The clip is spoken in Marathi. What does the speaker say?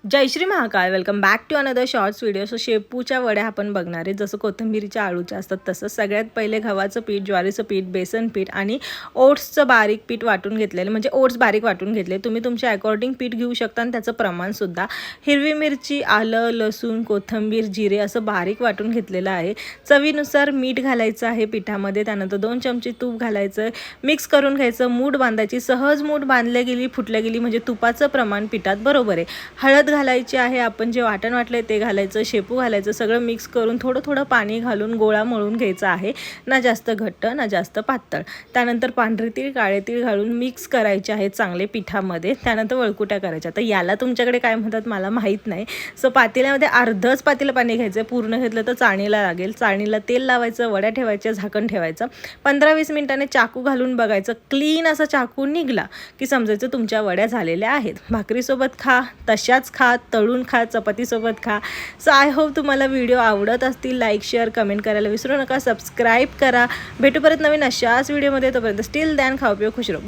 Jai Shri Mahakal. Welcome back to another shorts video. So शेपूच्या वड्या आपण बघणार आहे. जसं कोथिंबीरीच्या आळूच्या असतात तसंच सगळ्यात पहिले गव्हाचं पीठ, ज्वारीचं पीठ, बेसन पीठ आणि ओट्सचं बारीक पीठ वाटून घेतलेलं, म्हणजे ओट्स बारीक वाटून घेतले. तुम्ही तुमच्या अकॉर्डिंग पीठ घेऊ शकता आणि त्याचं प्रमाणसुद्धा. हिरवी मिरची, आलं, लसूण, कोथिंबीर, जिरे असं बारीक वाटून घेतलेलं आहे. चवीनुसार मीठ घालायचं आहे पिठामध्ये. त्यानंतर 2 चमचे तूप घालायचं, मिक्स करून घ्यायचं. मूठ बांधायची. सहज मूठ बांधल्या गेली, फुटल्या गेली म्हणजे तुपाचं प्रमाण पिठात बरोबर आहे. हळद घालायची आहे. आपण जे वाटण वाटले ते घालायचं, शेपू घालायचं. सगळं मिक्स करून थोडं थोडं पाणी घालून गोळा मळून घ्यायचा आहे. ना जास्त घट्ट ना जास्त पातळ. त्यानंतर पांढरे तीळ, काळे तीळ घालून मिक्स करायचे आहेत चांगले पिठामध्ये. त्यानंतर वळकुट्या करायच्या. तर याला तुमच्याकडे काय म्हणतात मला माहीत नाही. सो पातेल्यामध्ये अर्धच पातेलं पाणी घ्यायचं. पूर्ण घेतलं तर चाळणीला लागेल. चाळणीला तेल लावायचं, वड्या ठेवायच्या, झाकण ठेवायचं. 15-20 मिनिटांनी चाकू घालून बघायचं. क्लीन असा चाकू निघला की समजायचं तुमच्या वड्या झालेल्या आहेत. भाकरीसोबत खा, तशाच खा, तळून खा, चपातीसोबत खा. सो आय होप तुम्हाला व्हिडिओ आवडत असतील. लाईक, शेअर, कमेंट करायला विसरू नका. सबस्क्राईब करा. भेटू परत नवीन अशाच व्हिडिओमध्ये. तोपर्यंत स्टिल दॅन खाऊ पिऊ खुश राहू.